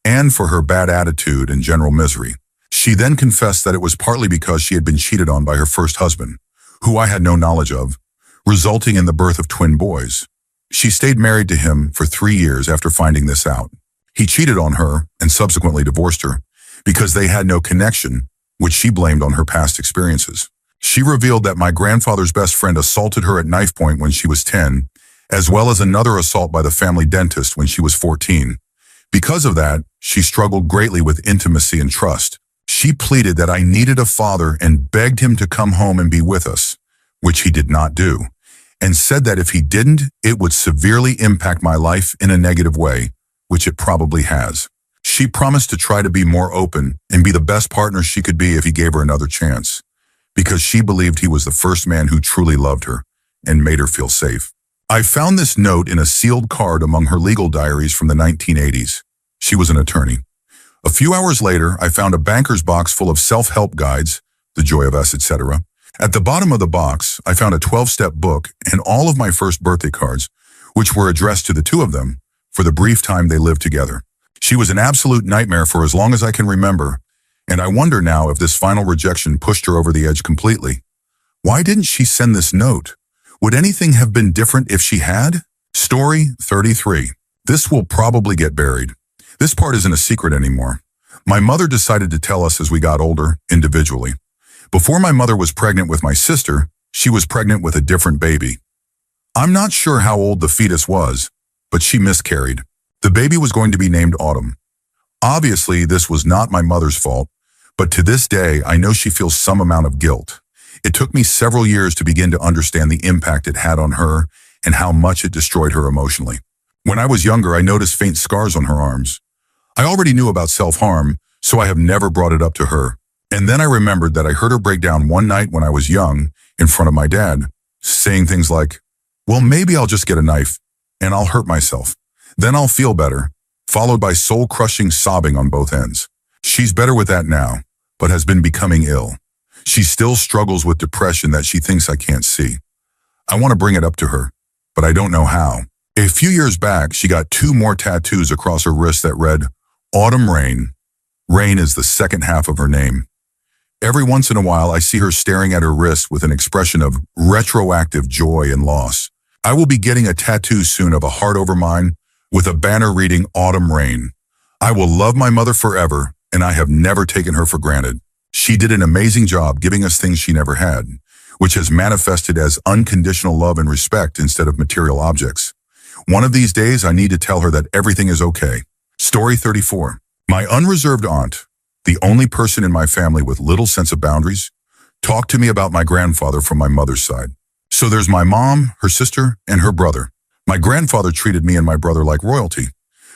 and for her bad attitude and general misery. She then confessed that it was partly because she had been cheated on by her first husband, who I had no knowledge of, resulting in the birth of twin boys. She stayed married to him for 3 years after finding this out. He cheated on her and subsequently divorced her because they had no connection, which she blamed on her past experiences. She revealed that my grandfather's best friend assaulted her at knife point when she was 10, as well as another assault by the family dentist when she was 14. Because of that, she struggled greatly with intimacy and trust. She pleaded that I needed a father and begged him to come home and be with us, which he did not do, and said that if he didn't, it would severely impact my life in a negative way, which it probably has. She promised to try to be more open and be the best partner she could be if he gave her another chance, because she believed he was the first man who truly loved her and made her feel safe. I found this note in a sealed card among her legal diaries from the 1980s. She was an attorney. A few hours later, I found a banker's box full of self-help guides, The Joy of Us, etc. At the bottom of the box, I found a 12-step book and all of my first birthday cards, which were addressed to the two of them for the brief time they lived together. She was an absolute nightmare for as long as I can remember, and I wonder now if this final rejection pushed her over the edge completely. Why didn't she send this note? Would anything have been different if she had? Story 33. This will probably get buried. This part isn't a secret anymore. My mother decided to tell us as we got older, individually. Before my mother was pregnant with my sister, she was pregnant with a different baby. I'm not sure how old the fetus was, but she miscarried. The baby was going to be named Autumn. Obviously, this was not my mother's fault, but to this day, I know she feels some amount of guilt. It took me several years to begin to understand the impact it had on her and how much it destroyed her emotionally. When I was younger, I noticed faint scars on her arms. I already knew about self-harm, so I have never brought it up to her. And then I remembered that I heard her break down one night when I was young in front of my dad, saying things like, "Well, maybe I'll just get a knife and I'll hurt myself. Then I'll feel better," followed by soul-crushing sobbing on both ends. She's better with that now, but has been becoming ill. She still struggles with depression that she thinks I can't see. I want to bring it up to her, but I don't know how. A few years back, she got 2 more tattoos across her wrist that read, Autumn Rain. Rain is the second half of her name. Every once in a while, I see her staring at her wrist with an expression of retroactive joy and loss. I will be getting a tattoo soon of a heart over mine with a banner reading Autumn Rain. I will love my mother forever, and I have never taken her for granted. She did an amazing job giving us things she never had, which has manifested as unconditional love and respect instead of material objects. One of these days, I need to tell her that everything is okay. Story 34. My unreserved aunt, the only person in my family with little sense of boundaries, talked to me about my grandfather from my mother's side. So there's my mom, her sister, and her brother. My grandfather treated me and my brother like royalty,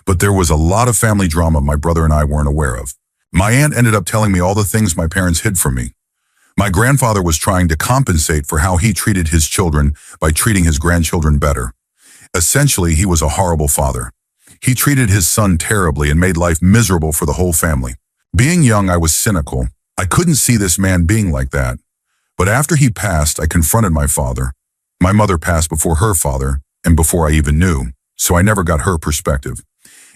but there was a lot of family drama my brother and I weren't aware of. My aunt ended up telling me all the things my parents hid from me. My grandfather was trying to compensate for how he treated his children by treating his grandchildren better. Essentially, he was a horrible father. He treated his son terribly and made life miserable for the whole family. Being young, I was cynical. I couldn't see this man being like that. But after he passed, I confronted my father. My mother passed before her father and before I even knew, so I never got her perspective.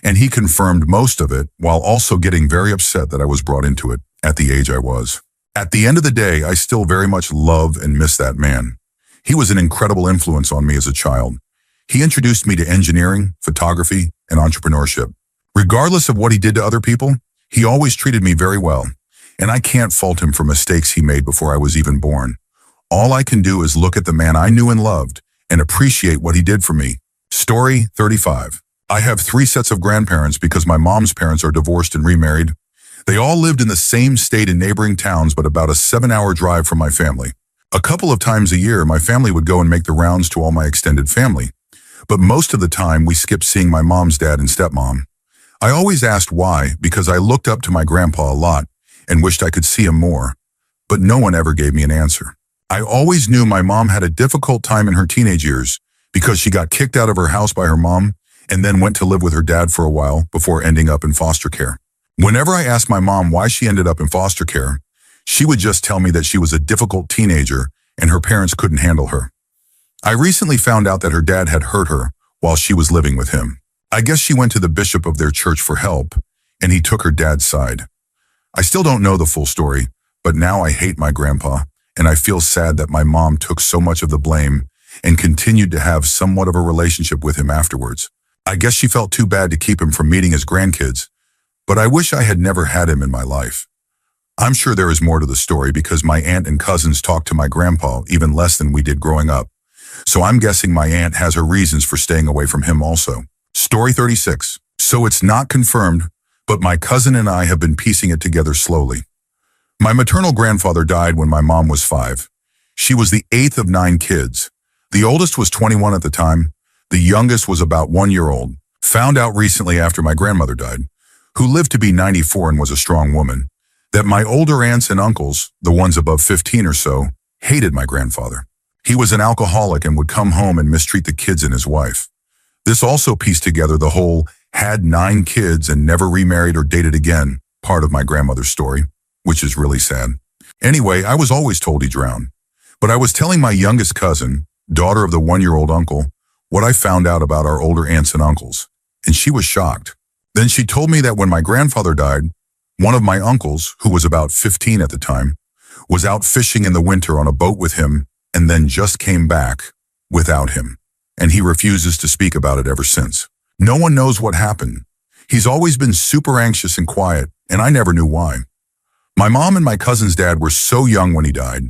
And he confirmed most of it while also getting very upset that I was brought into it at the age I was. At the end of the day, I still very much love and miss that man. He was an incredible influence on me as a child. He introduced me to engineering, photography, and entrepreneurship. Regardless of what he did to other people, he always treated me very well, and I can't fault him for mistakes he made before I was even born. All I can do is look at the man I knew and loved and appreciate what he did for me. Story 35. I have 3 sets of grandparents because my mom's parents are divorced and remarried. They all lived in the same state in neighboring towns, but about a 7-hour drive from my family. A couple of times a year, my family would go and make the rounds to all my extended family. But most of the time, we skipped seeing my mom's dad and stepmom. I always asked why, because I looked up to my grandpa a lot and wished I could see him more, but no one ever gave me an answer. I always knew my mom had a difficult time in her teenage years because she got kicked out of her house by her mom and then went to live with her dad for a while before ending up in foster care. Whenever I asked my mom why she ended up in foster care, she would just tell me that she was a difficult teenager and her parents couldn't handle her. I recently found out that her dad had hurt her while she was living with him. I guess she went to the bishop of their church for help, and he took her dad's side. I still don't know the full story, but now I hate my grandpa, and I feel sad that my mom took so much of the blame and continued to have somewhat of a relationship with him afterwards. I guess she felt too bad to keep him from meeting his grandkids, but I wish I had never had him in my life. I'm sure there is more to the story because my aunt and cousins talked to my grandpa even less than we did growing up. So I'm guessing my aunt has her reasons for staying away from him also. Story 36. So it's not confirmed, but my cousin and I have been piecing it together slowly. My maternal grandfather died when my mom was 5. She was the 8th of 9 kids. The oldest was 21 at the time. The youngest was about 1 year old. Found out recently after my grandmother died, who lived to be 94 and was a strong woman, that my older aunts and uncles, the ones above 15 or so, hated my grandfather. He was an alcoholic and would come home and mistreat the kids and his wife. This also pieced together the whole had 9 kids and never remarried or dated again part of my grandmother's story, which is really sad. Anyway, I was always told he drowned. But I was telling my youngest cousin, daughter of the 1-year-old uncle, what I found out about our older aunts and uncles, and she was shocked. Then she told me that when my grandfather died, one of my uncles, who was about 15 at the time, was out fishing in the winter on a boat with him, and then just came back without him. And he refuses to speak about it ever since. No one knows what happened. He's always been super anxious and quiet, and I never knew why. My mom and my cousin's dad were so young when he died.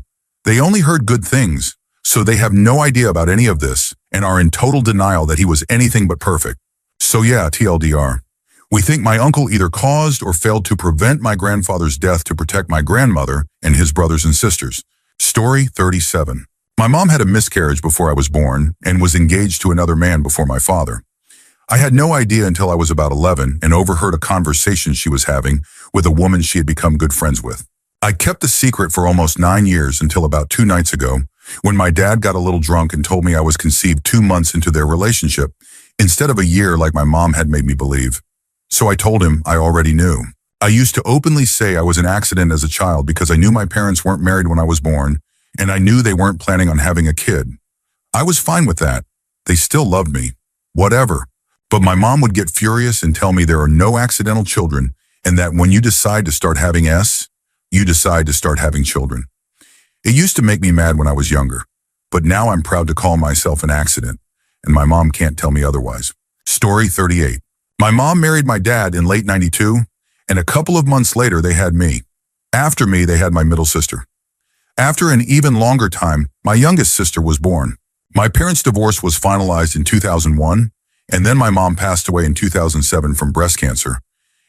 They only heard good things, so they have no idea about any of this and are in total denial that he was anything but perfect. So yeah, TLDR. We think my uncle either caused or failed to prevent my grandfather's death to protect my grandmother and his brothers and sisters. Story 37. My mom had a miscarriage before I was born and was engaged to another man before my father. I had no idea until I was about 11 and overheard a conversation she was having with a woman she had become good friends with. I kept the secret for almost 9 years until about 2 nights ago, when my dad got a little drunk and told me I was conceived 2 months into their relationship, instead of a year like my mom had made me believe. So I told him I already knew. I used to openly say I was an accident as a child because I knew my parents weren't married when I was born, and I knew they weren't planning on having a kid. I was fine with that. They still loved me. Whatever. But my mom would get furious and tell me there are no accidental children, and that when you decide to start having you decide to start having children. It used to make me mad when I was younger, but now I'm proud to call myself an accident, and my mom can't tell me otherwise. Story 38. My mom married my dad in late '92, and a couple of months later they had me. After me, they had my middle sister. After an even longer time, my youngest sister was born. My parents' divorce was finalized in 2001, and then my mom passed away in 2007 from breast cancer,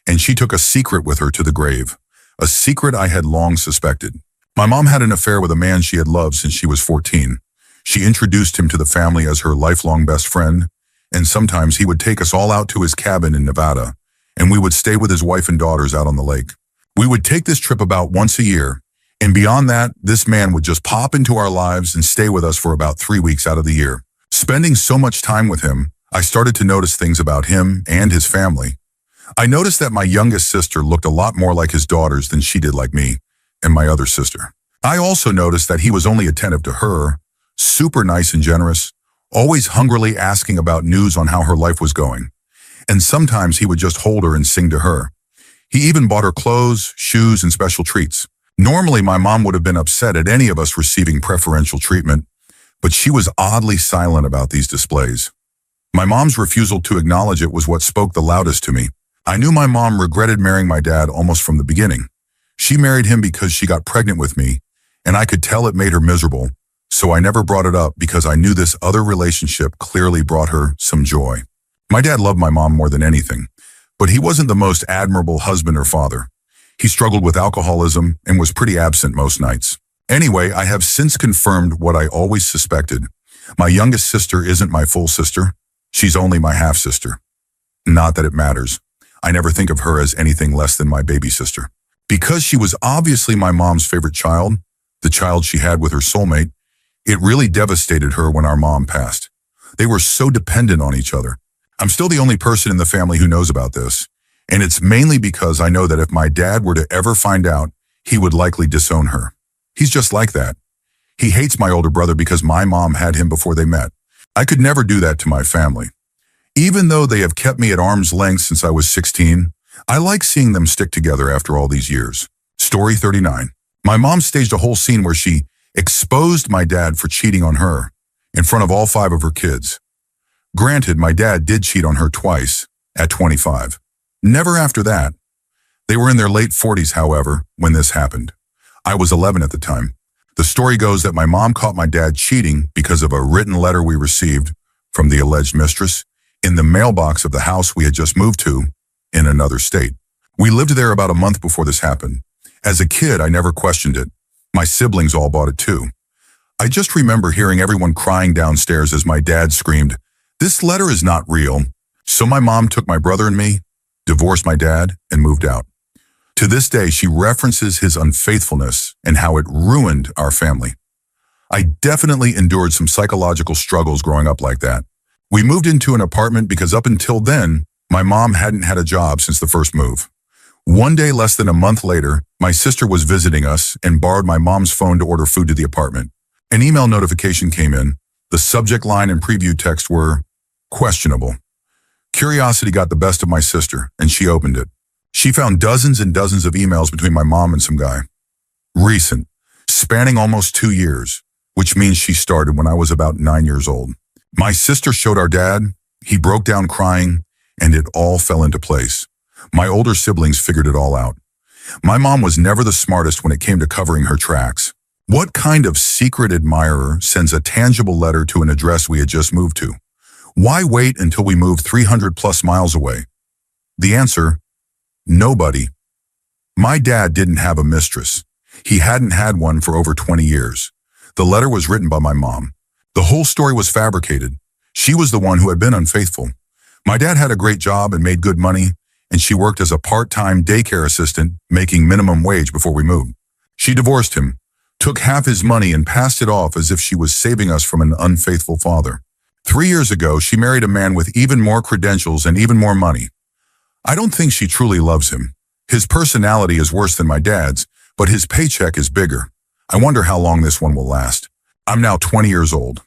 and she took a secret with her to the grave, a secret I had long suspected. My mom had an affair with a man she had loved since she was 14. She introduced him to the family as her lifelong best friend, and sometimes he would take us all out to his cabin in Nevada, and we would stay with his wife and daughters out on the lake. We would take this trip about once a year, and beyond that, this man would just pop into our lives and stay with us for about 3 weeks out of the year. Spending so much time with him, I started to notice things about him and his family. I noticed that my youngest sister looked a lot more like his daughters than she did like me and my other sister. I also noticed that he was only attentive to her, super nice and generous, always hungrily asking about news on how her life was going. And sometimes he would just hold her and sing to her. He even bought her clothes, shoes, and special treats. Normally, my mom would have been upset at any of us receiving preferential treatment, but she was oddly silent about these displays. My mom's refusal to acknowledge it was what spoke the loudest to me. I knew my mom regretted marrying my dad almost from the beginning. She married him because she got pregnant with me, and I could tell it made her miserable, so I never brought it up because I knew this other relationship clearly brought her some joy. My dad loved my mom more than anything, but he wasn't the most admirable husband or father. He struggled with alcoholism and was pretty absent most nights. Anyway, I have since confirmed what I always suspected. My youngest sister isn't my full sister. She's only my half-sister. Not that it matters. I never think of her as anything less than my baby sister. Because she was obviously my mom's favorite child, the child she had with her soulmate, it really devastated her when our mom passed. They were so dependent on each other. I'm still the only person in the family who knows about this, and it's mainly because I know that if my dad were to ever find out, he would likely disown her. He's just like that. He hates my older brother because my mom had him before they met. I could never do that to my family. Even though they have kept me at arm's length since I was 16, I like seeing them stick together after all these years. Story 39. My mom staged a whole scene where she exposed my dad for cheating on her in front of all 5 of her kids. Granted, my dad did cheat on her twice at 25. Never after that. They were in their late 40s, however, when this happened. I was 11 at the time. The story goes that my mom caught my dad cheating because of a written letter we received from the alleged mistress in the mailbox of the house we had just moved to in another state. We lived there about a month before this happened. As a kid, I never questioned it. My siblings all bought it too. I just remember hearing everyone crying downstairs as my dad screamed, "This letter is not real." So my mom took my brother and me, divorced my dad, and moved out. To this day, she references his unfaithfulness and how it ruined our family. I definitely endured some psychological struggles growing up like that. We moved into an apartment because up until then, my mom hadn't had a job since the first move. One day less than a month later, my sister was visiting us and borrowed my mom's phone to order food to the apartment. An email notification came in. The subject line and preview text were questionable. Curiosity got the best of my sister, and she opened it. She found dozens and dozens of emails between my mom and some guy. Recent. spanning almost 2 years, which means she started when I was about 9 years old. My sister showed our dad, he broke down crying, and it all fell into place. My older siblings figured it all out. My mom was never the smartest when it came to covering her tracks. What kind of secret admirer sends a tangible letter to an address we had just moved to? Why wait until we moved 300 plus miles away? The answer, nobody. My dad didn't have a mistress. He hadn't had one for over 20 years. The letter was written by my mom. The whole story was fabricated. She was the one who had been unfaithful. My dad had a great job and made good money, and she worked as a part-time daycare assistant, making minimum wage before we moved. She divorced him, took half his money, and passed it off as if she was saving us from an unfaithful father. 3 years ago, she married a man with even more credentials and even more money. I don't think she truly loves him. His personality is worse than my dad's, but his paycheck is bigger. I wonder how long this one will last. I'm now 20 years old.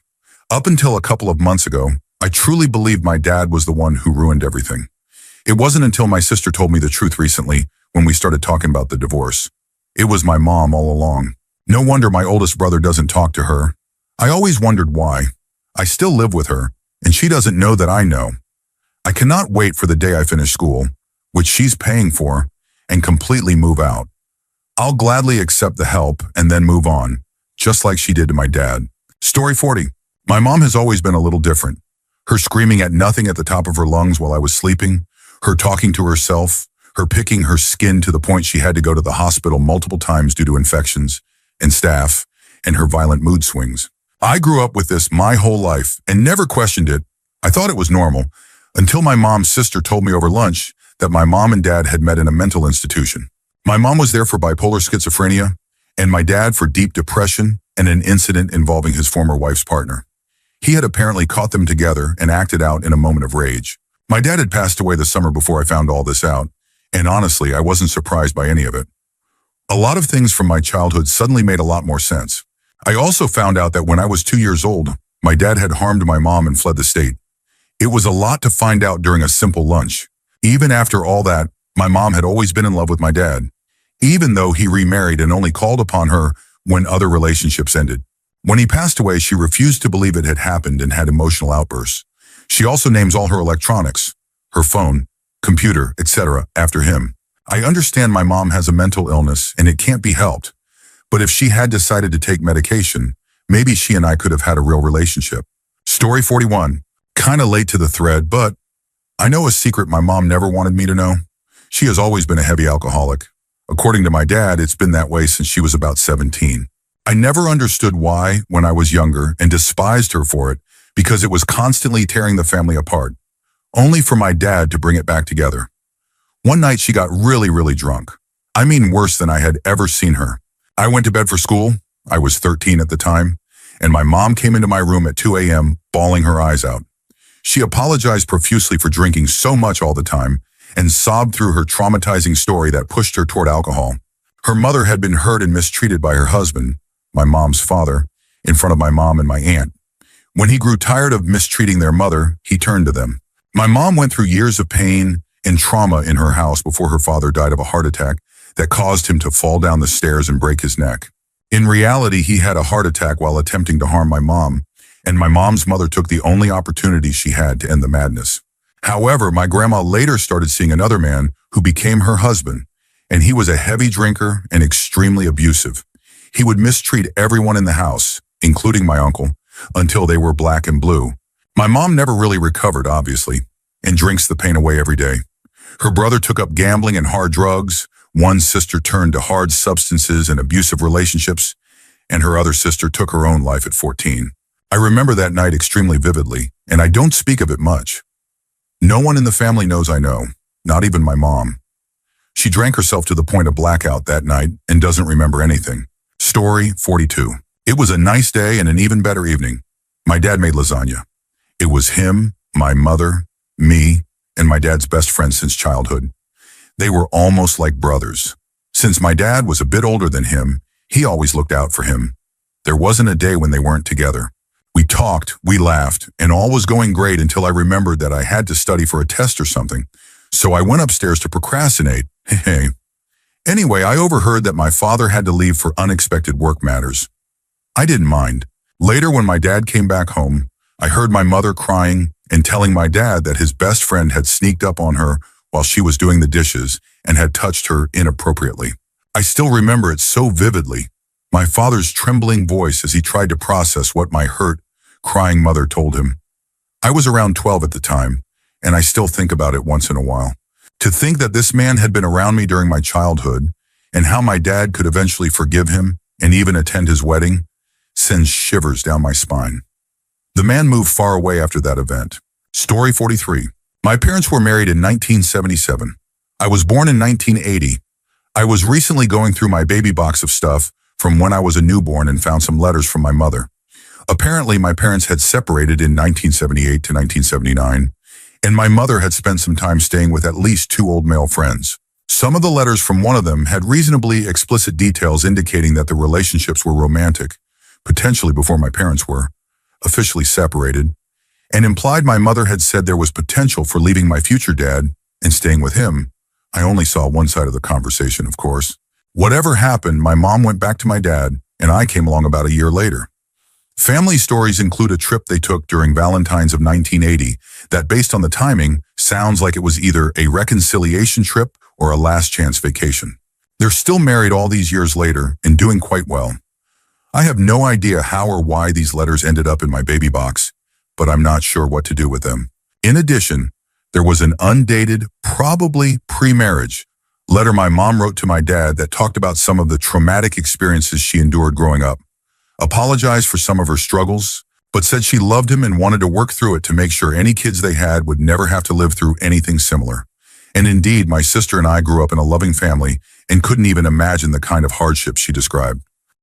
Up until a couple of months ago, I truly believed my dad was the one who ruined everything. It wasn't until my sister told me the truth recently when we started talking about the divorce. It was my mom all along. No wonder my oldest brother doesn't talk to her. I always wondered why. I still live with her, and she doesn't know that I know. I cannot wait for the day I finish school, which she's paying for, and completely move out. I'll gladly accept the help and then move on, just like she did to my dad. Story 40. My mom has always been a little different. Her screaming at nothing at the top of her lungs while I was sleeping, her talking to herself, her picking her skin to the point she had to go to the hospital multiple times due to infections and staph, and her violent mood swings. I grew up with this my whole life and never questioned it. I thought it was normal until my mom's sister told me over lunch that my mom and dad had met in a mental institution. My mom was there for bipolar schizophrenia and my dad for deep depression and an incident involving his former wife's partner. He had apparently caught them together and acted out in a moment of rage. My dad had passed away the summer before I found all this out, and honestly, I wasn't surprised by any of it. A lot of things from my childhood suddenly made a lot more sense. I also found out that when I was 2 years old, my dad had harmed my mom and fled the state. It was a lot to find out during a simple lunch. Even after all that, my mom had always been in love with my dad, even though he remarried and only called upon her when other relationships ended. When he passed away, she refused to believe it had happened and had emotional outbursts. She also names all her electronics, her phone, computer, etc., after him. I understand my mom has a mental illness and it can't be helped. But if she had decided to take medication, maybe she and I could have had a real relationship. Story 41. Kinda late to the thread, but I know a secret my mom never wanted me to know. She has always been a heavy alcoholic. According to my dad, it's been that way since she was about 17. I never understood why when I was younger and despised her for it because it was constantly tearing the family apart, only for my dad to bring it back together. One night she got really drunk. I mean worse than I had ever seen her. I went to bed for school. I was 13 at the time, and my mom came into my room at 2 a.m. bawling her eyes out. She apologized profusely for drinking so much all the time and sobbed through her traumatizing story that pushed her toward alcohol. Her mother had been hurt and mistreated by her husband, my mom's father, in front of my mom and my aunt. When he grew tired of mistreating their mother, he turned to them. My mom went through years of pain and trauma in her house before her father died of a heart attack that caused him to fall down the stairs and break his neck. In reality, he had a heart attack while attempting to harm my mom, and my mom's mother took the only opportunity she had to end the madness. However, my grandma later started seeing another man who became her husband, and he was a heavy drinker and extremely abusive. He would mistreat everyone in the house, including my uncle, until they were black and blue. My mom never really recovered, obviously, and drinks the pain away every day. Her brother took up gambling and hard drugs. One sister turned to hard substances and abusive relationships, and her other sister took her own life at 14. I remember that night extremely vividly, and I don't speak of it much. No one in the family knows I know, not even my mom. She drank herself to the point of blackout that night and doesn't remember anything. Story 42. It was a nice day and an even better evening. My dad made lasagna. It was him, my mother, me, and my dad's best friend since childhood. They were almost like brothers. Since my dad was a bit older than him, he always looked out for him. There wasn't a day when they weren't together. We talked, we laughed, and all was going great until I remembered that I had to study for a test or something. So I went upstairs to procrastinate, Anyway, I overheard that my father had to leave for unexpected work matters. I didn't mind. Later, when my dad came back home, I heard my mother crying and telling my dad that his best friend had sneaked up on her while she was doing the dishes and had touched her inappropriately. I still remember it so vividly, my father's trembling voice as he tried to process what my hurt, crying mother told him. I was around 12 at the time, and I still think about it once in a while. To think that this man had been around me during my childhood, and how my dad could eventually forgive him and even attend his wedding, sends shivers down my spine. The man moved far away after that event. Story 43. My parents were married in 1977. I was born in 1980. I was recently going through my baby box of stuff from when I was a newborn and found some letters from my mother. Apparently, my parents had separated in 1978 to 1979, and my mother had spent some time staying with at least 2 old male friends. Some of the letters from one of them had reasonably explicit details indicating that the relationships were romantic, potentially before my parents were officially separated, and implied my mother had said there was potential for leaving my future dad and staying with him. I only saw one side of the conversation, of course. Whatever happened, my mom went back to my dad, and I came along about a year later. Family stories include a trip they took during Valentine's of 1980 that, based on the timing, sounds like it was either a reconciliation trip or a last chance vacation. They're still married all these years later and doing quite well. I have no idea how or why these letters ended up in my baby box, but I'm not sure what to do with them. In addition, there was an undated, probably pre-marriage, letter my mom wrote to my dad that talked about some of the traumatic experiences she endured growing up, apologized for some of her struggles, but said she loved him and wanted to work through it to make sure any kids they had would never have to live through anything similar. And indeed, my sister and I grew up in a loving family and couldn't even imagine the kind of hardship she described.